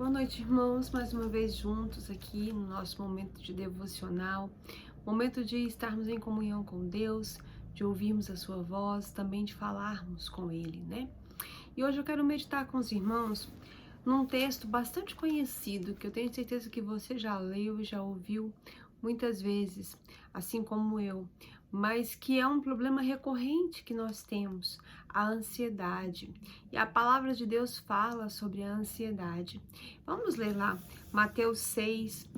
Boa noite, irmãos. Mais uma vez juntos aqui no nosso momento de devocional, momento de estarmos em comunhão com Deus, de ouvirmos a sua voz, também de falarmos com Ele, né? E hoje eu quero meditar com os irmãos num texto bastante conhecido, que eu tenho certeza que você já leu e já ouviu muitas vezes, assim como eu, mas que é um problema recorrente que nós temos, a ansiedade. E a palavra de Deus fala sobre a ansiedade. Vamos ler lá, Mateus 6,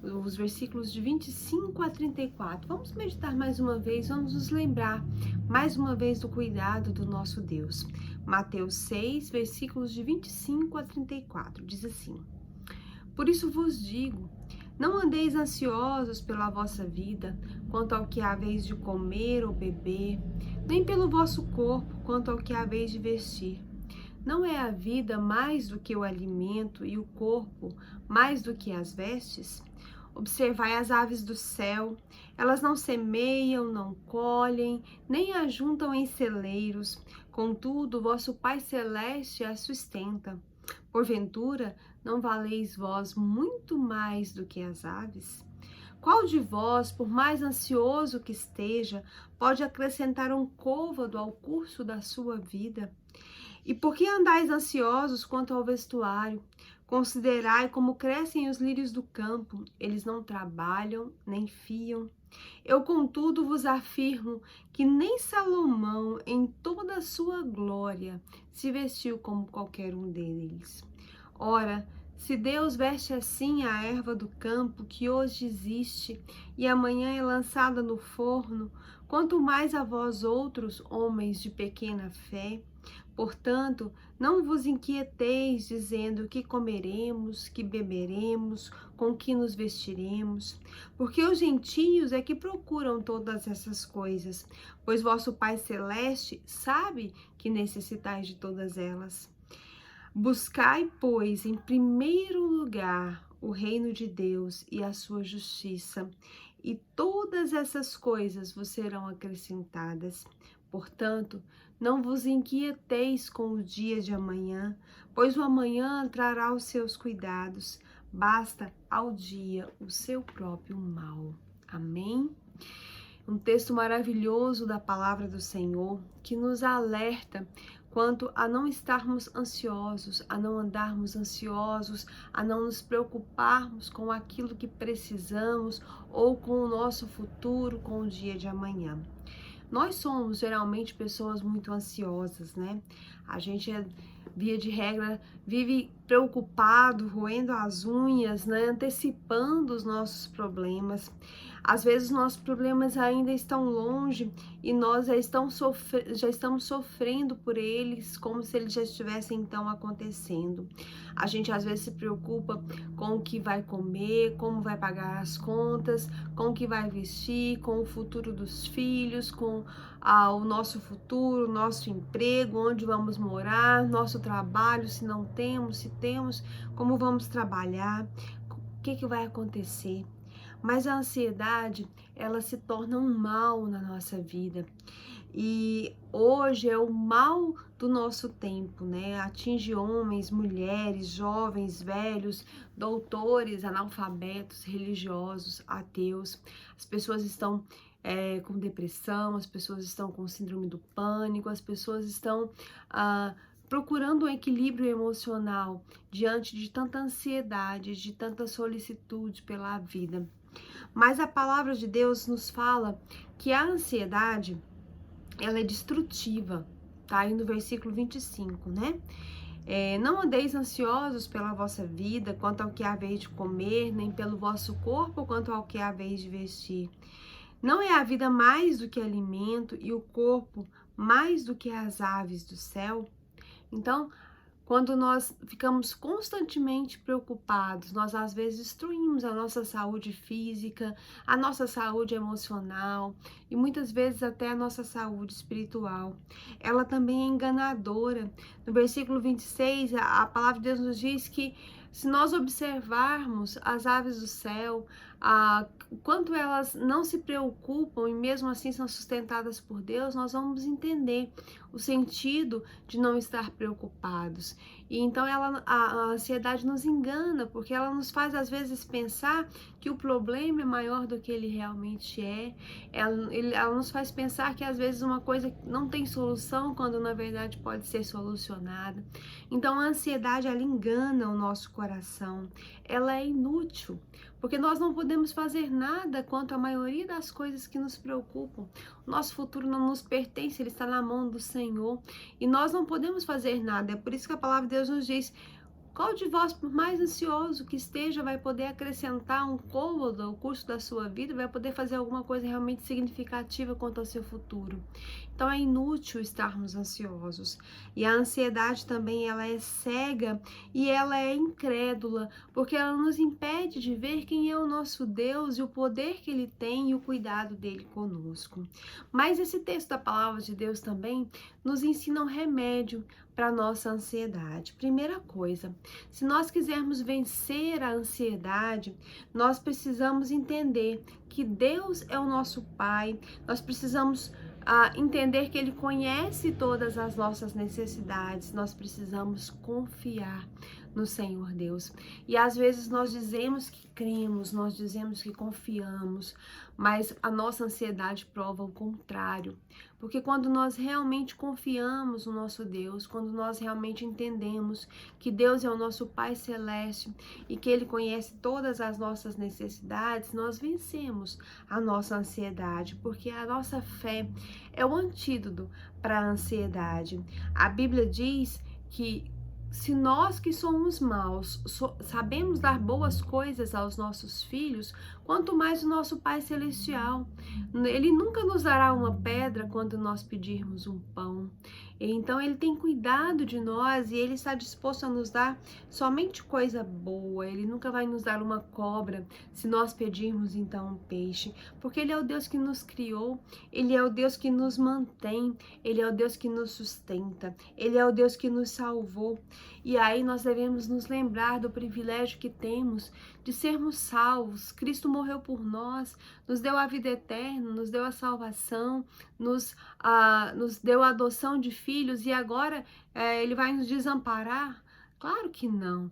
os versículos de 25 a 34. Vamos meditar mais uma vez, vamos nos lembrar mais uma vez do cuidado do nosso Deus. Mateus 6, versículos de 25 a 34, diz assim: Por isso vos digo, não andeis ansiosos pela vossa vida, quanto ao que haveis de comer ou beber, nem pelo vosso corpo, quanto ao que haveis de vestir. Não é a vida mais do que o alimento e o corpo mais do que as vestes? Observai as aves do céu, elas não semeiam, não colhem, nem ajuntam em celeiros, contudo, vosso Pai Celeste as sustenta. Porventura, não valeis vós muito mais do que as aves? Qual de vós, por mais ansioso que esteja, pode acrescentar um côvado ao curso da sua vida? E por que andais ansiosos quanto ao vestuário? Considerai como crescem os lírios do campo, eles não trabalham, nem fiam. Eu, contudo, vos afirmo que nem Salomão, em toda a sua glória, se vestiu como qualquer um deles. Ora, se Deus veste assim a erva do campo, que hoje existe e amanhã é lançada no forno, quanto mais a vós outros, homens de pequena fé. Portanto, não vos inquieteis dizendo que comeremos, que beberemos, com que nos vestiremos, porque os gentios é que procuram todas essas coisas, pois vosso Pai Celeste sabe que necessitais de todas elas. Buscai, pois, em primeiro lugar o reino de Deus e a sua justiça, e todas essas coisas vos serão acrescentadas. Portanto, não vos inquieteis com o dia de amanhã, pois o amanhã trará os seus cuidados. Basta ao dia o seu próprio mal. Amém? Um texto maravilhoso da palavra do Senhor que nos alerta quanto a não estarmos ansiosos, a não andarmos ansiosos, a não nos preocuparmos com aquilo que precisamos ou com o nosso futuro, com o dia de amanhã. Nós somos geralmente pessoas muito ansiosas, né? A gente via de regra, vive preocupado, roendo as unhas, né? Antecipando os nossos problemas. Às vezes, nossos problemas ainda estão longe e nós já estamos sofrendo por eles, como se eles já estivessem então acontecendo. A gente às vezes se preocupa com o que vai comer, como vai pagar as contas, com o que vai vestir, com o futuro dos filhos, com o nosso futuro, nosso emprego, onde vamos morar, nosso trabalho, se não temos, se temos, como vamos trabalhar, o que vai acontecer. Mas a ansiedade, ela se torna um mal na nossa vida. E hoje é o mal do nosso tempo, né? Atinge homens, mulheres, jovens, velhos, doutores, analfabetos, religiosos, ateus. As pessoas estão com depressão, as pessoas estão com síndrome do pânico, as pessoas estão procurando um equilíbrio emocional diante de tanta ansiedade, de tanta solicitude pela vida. Mas a palavra de Deus nos fala que a ansiedade, ela é destrutiva, tá aí no versículo 25, né? Não andeis ansiosos pela vossa vida, quanto ao que haveis de comer, nem pelo vosso corpo, quanto ao que haveis de vestir. Não é a vida mais do que alimento e o corpo mais do que as aves do céu? Então, quando nós ficamos constantemente preocupados, nós às vezes destruímos a nossa saúde física, a nossa saúde emocional e muitas vezes até a nossa saúde espiritual. Ela também é enganadora. No versículo 26, a palavra de Deus nos diz que se nós observarmos as aves do céu, o quanto elas não se preocupam e mesmo assim são sustentadas por Deus, nós vamos entender o sentido de não estar preocupados. E então a ansiedade nos engana, porque ela nos faz às vezes pensar que o problema é maior do que ele realmente é. Ela nos faz pensar que às vezes uma coisa não tem solução, quando na verdade pode ser solucionada. Então a ansiedade, ela engana o nosso coração, ela é inútil, porque nós não podemos fazer nada quanto à maioria das coisas que nos preocupam. O nosso futuro não nos pertence, ele está na mão do Senhor, e nós não podemos fazer nada. É por isso que a palavra de Deus nos diz: qual de vós, por mais ansioso que esteja, vai poder acrescentar um côvado ao curso da sua vida, vai poder fazer alguma coisa realmente significativa quanto ao seu futuro? Então é inútil estarmos ansiosos. E a ansiedade também, ela é cega e ela é incrédula, porque ela nos impede de ver quem é o nosso Deus e o poder que ele tem e o cuidado dele conosco. Mas esse texto da palavra de Deus também nos ensina um remédio para nossa ansiedade. Primeira coisa, se nós quisermos vencer a ansiedade, nós precisamos entender que Deus é o nosso Pai, nós precisamos entender que Ele conhece todas as nossas necessidades, nós precisamos confiar no Senhor Deus. E às vezes nós dizemos que cremos, nós dizemos que confiamos, mas a nossa ansiedade prova o contrário. Porque quando nós realmente confiamos no nosso Deus, quando nós realmente entendemos que Deus é o nosso Pai Celeste e que Ele conhece todas as nossas necessidades, nós vencemos a nossa ansiedade, porque a nossa fé é o antídoto para a ansiedade. A Bíblia diz que se nós que somos maus sabemos dar boas coisas aos nossos filhos, quanto mais o nosso Pai Celestial. Ele nunca nos dará uma pedra quando nós pedirmos um pão. Então Ele tem cuidado de nós e Ele está disposto a nos dar somente coisa boa. Ele nunca vai nos dar uma cobra se nós pedirmos então um peixe, porque Ele é o Deus que nos criou, Ele é o Deus que nos mantém, Ele é o Deus que nos sustenta, Ele é o Deus que nos salvou. E aí nós devemos nos lembrar do privilégio que temos de sermos salvos. Cristo morreu por nós, nos deu a vida eterna, nos deu a salvação, nos deu a adoção de filhos, e agora Ele vai nos desamparar? Claro que não.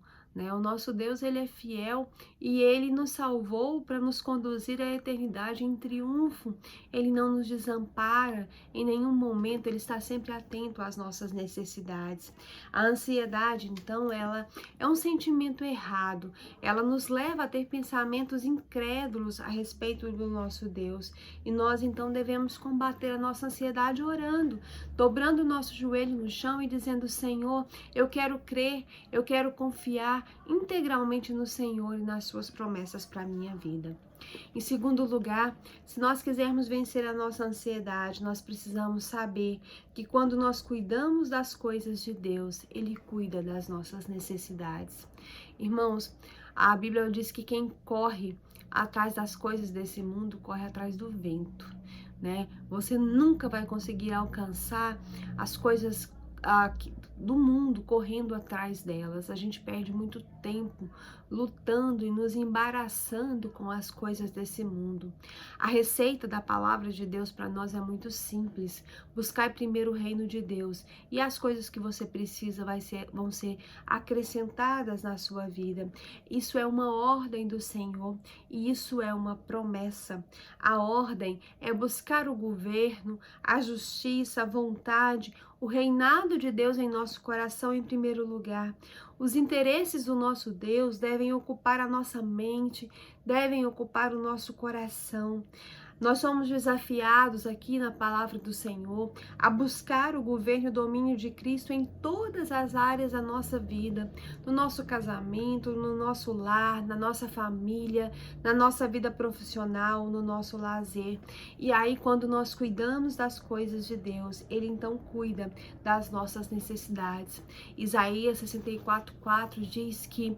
O nosso Deus, Ele é fiel e Ele nos salvou para nos conduzir à eternidade em triunfo. Ele não nos desampara em nenhum momento, Ele está sempre atento às nossas necessidades. A ansiedade, então, ela é um sentimento errado, ela nos leva a ter pensamentos incrédulos a respeito do nosso Deus, e nós então devemos combater a nossa ansiedade orando, dobrando o nosso joelho no chão e dizendo: Senhor, eu quero crer, eu quero confiar integralmente no Senhor e nas suas promessas para a minha vida. Em segundo lugar, se nós quisermos vencer a nossa ansiedade, nós precisamos saber que quando nós cuidamos das coisas de Deus, Ele cuida das nossas necessidades. Irmãos, a Bíblia diz que quem corre atrás das coisas desse mundo corre atrás do vento, Você nunca vai conseguir alcançar as coisas do mundo correndo atrás delas. A gente perde muito tempo lutando e nos embaraçando com as coisas desse mundo. A receita da palavra de Deus para nós é muito simples: buscar primeiro o reino de Deus e as coisas que você precisa vão ser acrescentadas na sua vida. Isso é uma ordem do Senhor e isso é uma promessa. A ordem é buscar o governo, a justiça, a vontade, o reinado de Deus em nosso coração em primeiro lugar. Os interesses do nosso Deus devem ocupar a nossa mente, devem ocupar o nosso coração. Nós somos desafiados aqui na palavra do Senhor a buscar o governo e o domínio de Cristo em todas as áreas da nossa vida, no nosso casamento, no nosso lar, na nossa família, na nossa vida profissional, no nosso lazer. E aí, quando nós cuidamos das coisas de Deus, Ele então cuida das nossas necessidades. Isaías 64:4 diz que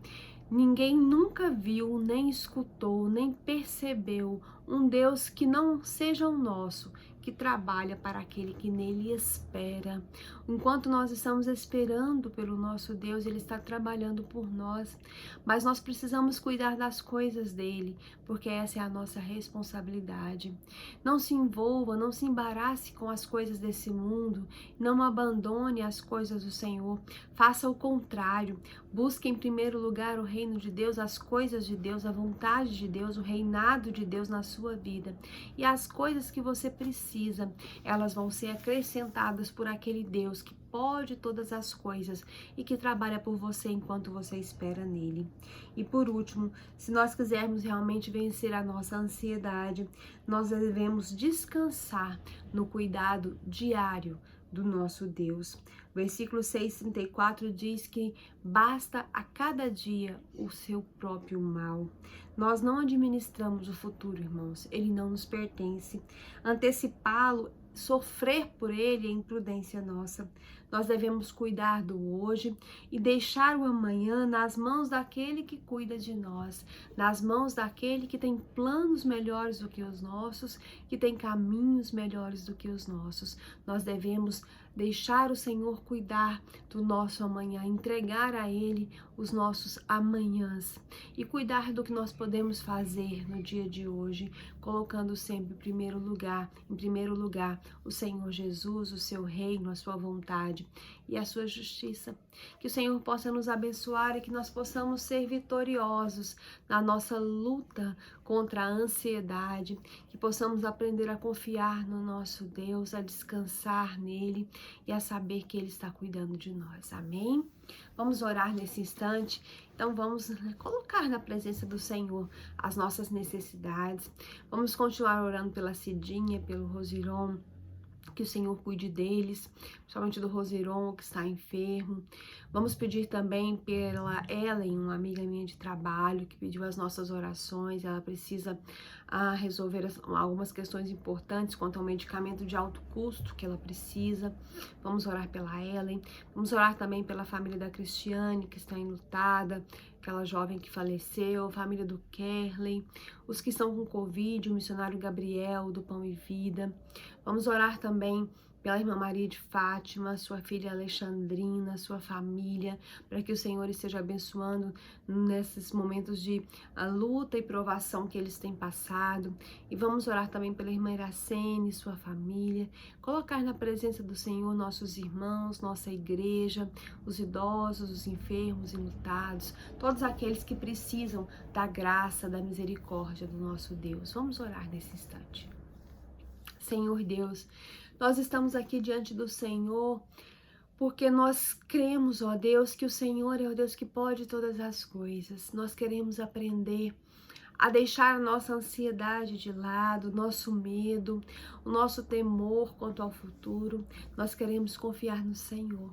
ninguém nunca viu, nem escutou, nem percebeu um Deus que não seja o nosso, que trabalha para aquele que nele espera. Enquanto nós estamos esperando pelo nosso Deus, Ele está trabalhando por nós, mas nós precisamos cuidar das coisas dele, porque essa é a nossa responsabilidade. Não se envolva, não se embarace com as coisas desse mundo, não abandone as coisas do Senhor, faça o contrário, busque em primeiro lugar o reino de Deus, as coisas de Deus, a vontade de Deus, o reinado de Deus na sua vida. E as coisas que você precisa, elas vão ser acrescentadas por aquele Deus que pode todas as coisas e que trabalha por você enquanto você espera nele. E por último, se nós quisermos realmente vencer a nossa ansiedade, nós devemos descansar no cuidado diário do nosso Deus. Versículo 6:34 diz que basta a cada dia o seu próprio mal. Nós não administramos o futuro, irmãos, ele não nos pertence. Antecipá-lo, sofrer por ele é imprudência nossa. Nós devemos cuidar do hoje e deixar o amanhã nas mãos daquele que cuida de nós, nas mãos daquele que tem planos melhores do que os nossos, que tem caminhos melhores do que os nossos. Nós devemos deixar o Senhor cuidar do nosso amanhã, entregar a Ele os nossos amanhãs e cuidar do que nós podemos fazer no dia de hoje, colocando sempre em primeiro lugar, o Senhor Jesus, o seu reino, a sua vontade e a sua justiça. Que o Senhor possa nos abençoar e que nós possamos ser vitoriosos na nossa luta contra a ansiedade, que possamos aprender a confiar no nosso Deus, a descansar nele e a saber que Ele está cuidando de nós. Amém? Vamos orar nesse instante. Então vamos colocar na presença do Senhor as nossas necessidades. Vamos continuar orando pela Cidinha, pelo Rosiron, que o Senhor cuide deles, principalmente do Rosiron, que está enfermo. Vamos pedir também pela Ellen, uma amiga minha de trabalho, que pediu as nossas orações. Ela precisa resolver algumas questões importantes quanto ao medicamento de alto custo que ela precisa. Vamos orar pela Ellen. Vamos orar também pela família da Cristiane, que está enlutada, aquela jovem que faleceu, a família do Kerley, os que estão com Covid, o missionário Gabriel, do Pão e Vida. Vamos orar também pela irmã Maria de Fátima, sua filha Alexandrina, sua família, para que o Senhor esteja abençoando nesses momentos de luta e provação que eles têm passado. E vamos orar também pela irmã Iracene, sua família, colocar na presença do Senhor nossos irmãos, nossa igreja, os idosos, os enfermos, enlutados, todos aqueles que precisam da graça, da misericórdia do nosso Deus. Vamos orar nesse instante. Senhor Deus, nós estamos aqui diante do Senhor porque nós cremos, ó Deus, que o Senhor é o Deus que pode todas as coisas. Nós queremos aprender a deixar a nossa ansiedade de lado, nosso medo, o nosso temor quanto ao futuro. Nós queremos confiar no Senhor.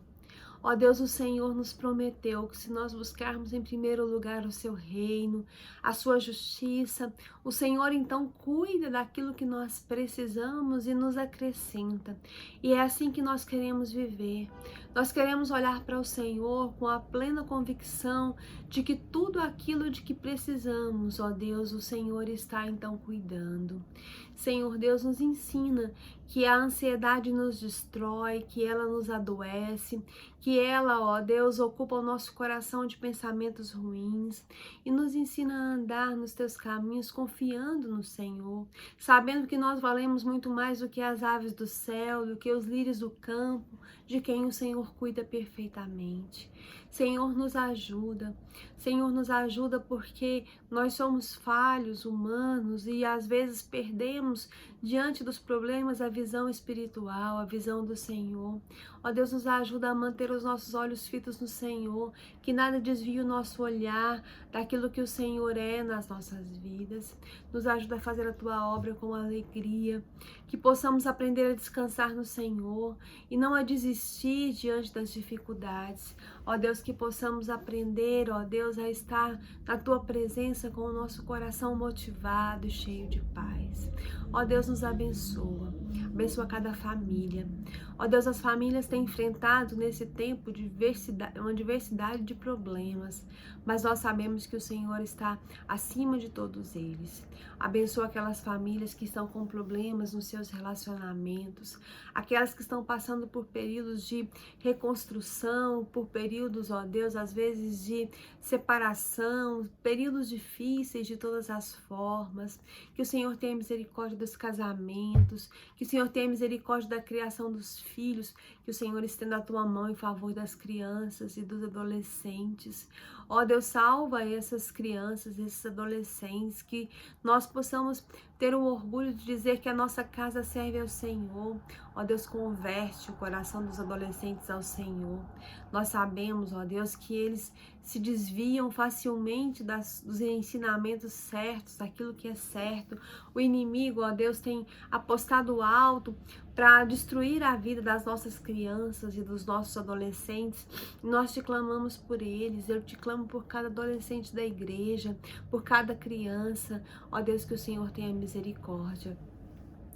Ó Deus, o Senhor nos prometeu que se nós buscarmos em primeiro lugar o seu reino, a sua justiça, o Senhor então cuida daquilo que nós precisamos e nos acrescenta. E é assim que nós queremos viver. Nós queremos olhar para o Senhor com a plena convicção de que tudo aquilo de que precisamos, ó Deus, o Senhor está então cuidando. Senhor Deus, nos ensina que a ansiedade nos destrói, que ela nos adoece, que ela, ó Deus, ocupa o nosso coração de pensamentos ruins e nos ensina a andar nos teus caminhos confiando no Senhor, sabendo que nós valemos muito mais do que as aves do céu, do que os lírios do campo, de quem o Senhor cuida perfeitamente. Senhor, nos ajuda. Senhor, nos ajuda porque nós somos falhos, humanos e às vezes perdemos diante dos problemas a visão espiritual, a visão do Senhor. Ó Deus, nos ajuda a manter os nossos olhos fitos no Senhor, que nada desvie o nosso olhar daquilo que o Senhor é nas nossas vidas. Nos ajuda a fazer a Tua obra com alegria, que possamos aprender a descansar no Senhor e não a desistir diante das dificuldades. Ó Deus, que possamos aprender, ó Deus, a estar na Tua presença com o nosso coração motivado e cheio de paz. Ó Deus, nos abençoa. Abençoa cada família. Ó Deus, as famílias têm tem enfrentado nesse tempo uma diversidade de problemas, mas nós sabemos que o Senhor está acima de todos eles. Abençoa aquelas famílias que estão com problemas nos seus relacionamentos, aquelas que estão passando por períodos de reconstrução, por períodos, ó Deus, às vezes de separação, períodos difíceis de todas as formas. Que o Senhor tenha misericórdia dos casamentos, que o Senhor tenha misericórdia da criação dos filhos, que o Senhor estenda a tua mão em favor das crianças e dos adolescentes. Ó Deus, salva essas crianças, esses adolescentes, que nós possamos ter o orgulho de dizer que a nossa casa serve ao Senhor. Ó Deus, converte o coração dos adolescentes ao Senhor. Nós sabemos, ó Deus, que eles se desviam facilmente dos ensinamentos certos, daquilo que é certo. O inimigo, ó Deus, tem apostado alto para destruir a vida das nossas crianças e dos nossos adolescentes. Nós te clamamos por eles, eu te clamo por cada adolescente da igreja, por cada criança. Ó Deus, que o Senhor tenha misericórdia.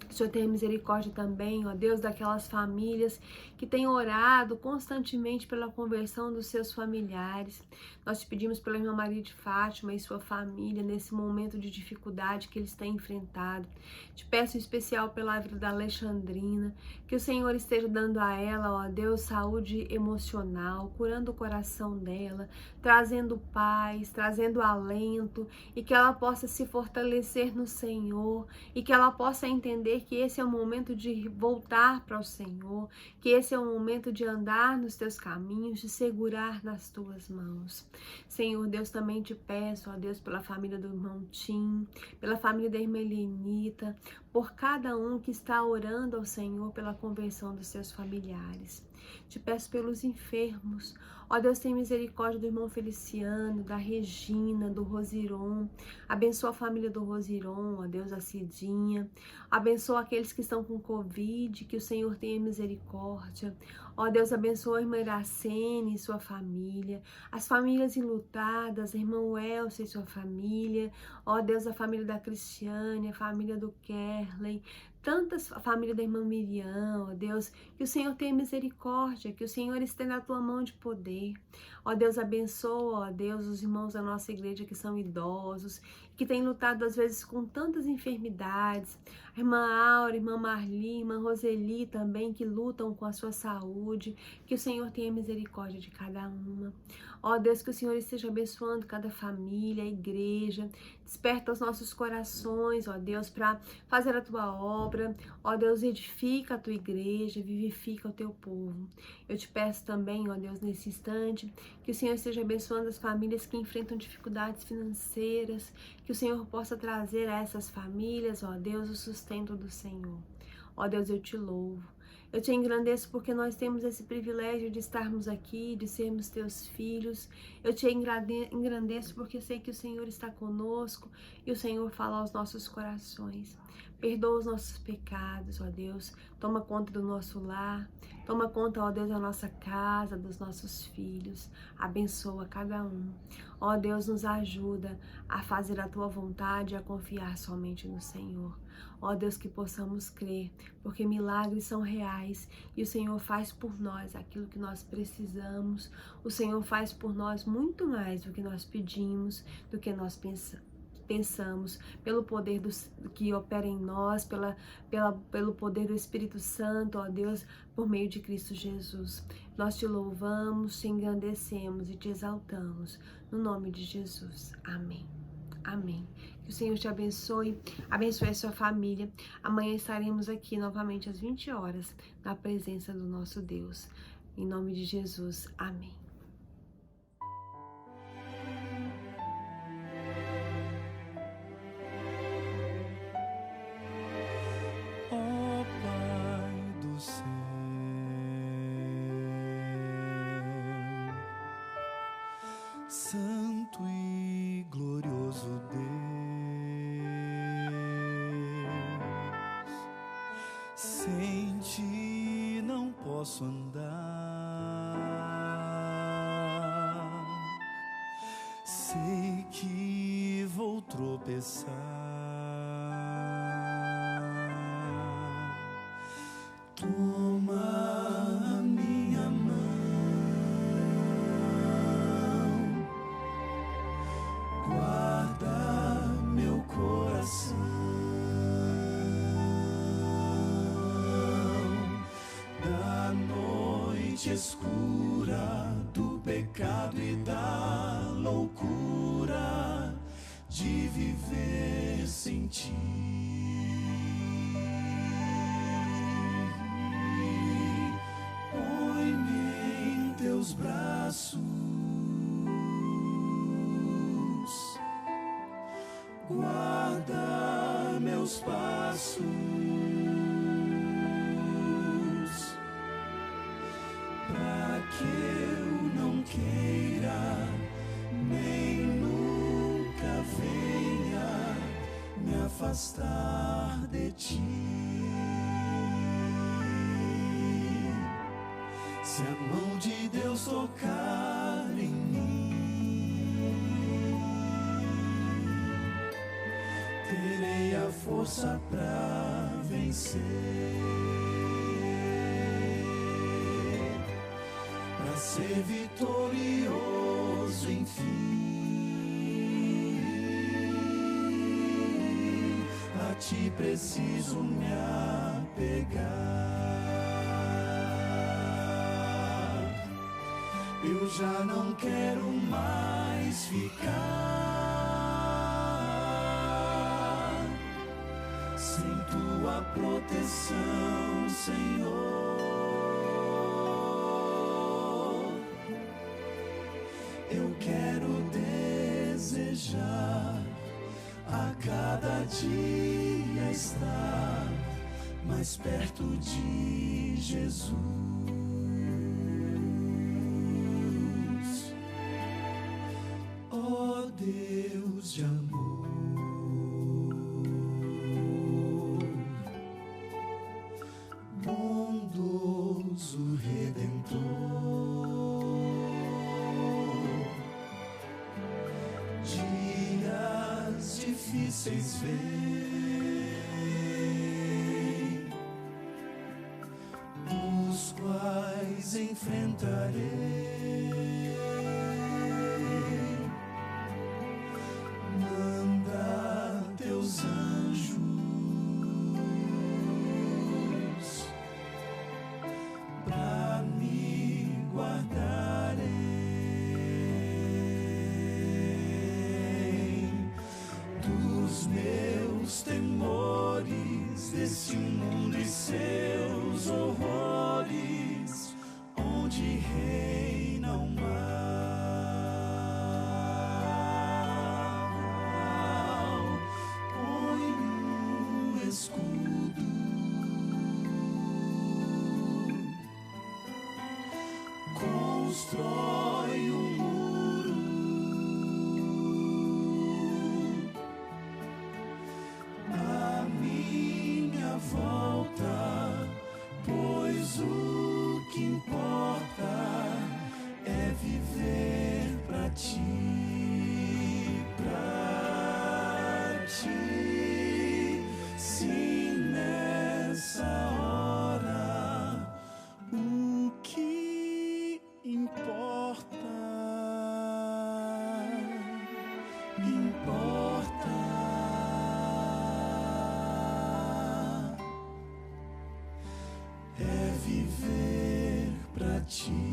Que o Senhor tenha misericórdia também, ó Deus, daquelas famílias que têm orado constantemente pela conversão dos seus familiares. Nós te pedimos pela irmã Maria de Fátima e sua família nesse momento de dificuldade que eles têm enfrentado. Te peço em especial pela vida da Alexandrina, que o Senhor esteja dando a ela, ó Deus, saúde emocional, curando o coração dela, trazendo paz, trazendo alento, e que ela possa se fortalecer no Senhor, e que ela possa entender que esse é o momento de voltar para o Senhor, que esse é o momento de andar nos teus caminhos, de segurar nas tuas mãos. Senhor Deus, também te peço, ó Deus, pela família do irmão Tim, pela família da irmã Helenita, por cada um que está orando ao Senhor pela conversão dos seus familiares. Te peço pelos enfermos. Ó Deus, tem misericórdia do irmão Feliciano, da Regina, do Rosiron. Abençoa a família do Rosiron, ó Deus, a Cidinha. Abençoa aqueles que estão com Covid, que o Senhor tenha misericórdia. Ó Deus, abençoa a irmã Iracene e sua família, as famílias enlutadas, a irmã Elsa e sua família. Ó Deus, a família da Cristiane, a família do Kerley, a família da irmã Miriam, ó Deus, que o Senhor tenha misericórdia, que o Senhor estenda a tua mão de poder. Ó Deus, abençoa, ó Deus, os irmãos da nossa igreja que são idosos, que têm lutado às vezes com tantas enfermidades. A irmã Aura, a irmã Marli, a irmã Roseli também, que lutam com a sua saúde. Que o Senhor tenha misericórdia de cada uma. Ó Deus, que o Senhor esteja abençoando cada família, a igreja. Desperta os nossos corações, ó Deus, para fazer a tua obra. Ó Deus, edifica a tua igreja, vivifica o teu povo. Eu te peço também, ó Deus, nesse instante, que o Senhor esteja abençoando as famílias que enfrentam dificuldades financeiras, que o Senhor possa trazer a essas famílias, ó Deus, o sustento do Senhor. Ó Deus, eu te louvo. Eu te engrandeço porque nós temos esse privilégio de estarmos aqui, de sermos teus filhos. Eu te engrandeço porque sei que o Senhor está conosco e o Senhor fala aos nossos corações. Perdoa os nossos pecados, ó Deus. Toma conta do nosso lar. Toma conta, ó Deus, da nossa casa, dos nossos filhos. Abençoa cada um. Ó Deus, nos ajuda a fazer a tua vontade e a confiar somente no Senhor. Ó Deus, que possamos crer, porque milagres são reais e o Senhor faz por nós aquilo que nós precisamos. O Senhor faz por nós muito mais do que nós pedimos, do que nós pensamos, pelo poder que opera em nós, pelo poder do Espírito Santo, ó Deus, por meio de Cristo Jesus. Nós te louvamos, te engrandecemos e te exaltamos, no nome de Jesus. Amém. Amém. Que o Senhor te abençoe, abençoe a sua família. Amanhã estaremos aqui novamente às 20 horas, na presença do nosso Deus. Em nome de Jesus. Amém. Ó Pai do céu, Santo e glorioso Deus, sem ti não posso andar, sei que vou tropeçar. Toma a minha mente escura do pecado e da loucura de viver sem ti. Põe-me em teus braços, guarda meus passos, para que eu não queira nem nunca venha me afastar de ti. Se a mão de Deus tocar em mim, terei a força pra vencer, pra ser vitorioso enfim. A ti preciso me apegar. Eu já não quero mais ficar sem tua proteção, Senhor. Eu quero desejar a cada dia estar mais perto de Jesus. Ó Deus de amor, bondoso Redentor, dias difíceis vêm, os quais enfrentarei. Manda teus anjos pra me guardarem dos meus temores, desse mundo e seus horrores, onde reina o mal. Põe um escudo, constrói um muro à minha volta, pois o que importa é viver pra ti, pra ti. Se nessa hora o que importa é viver pra ti.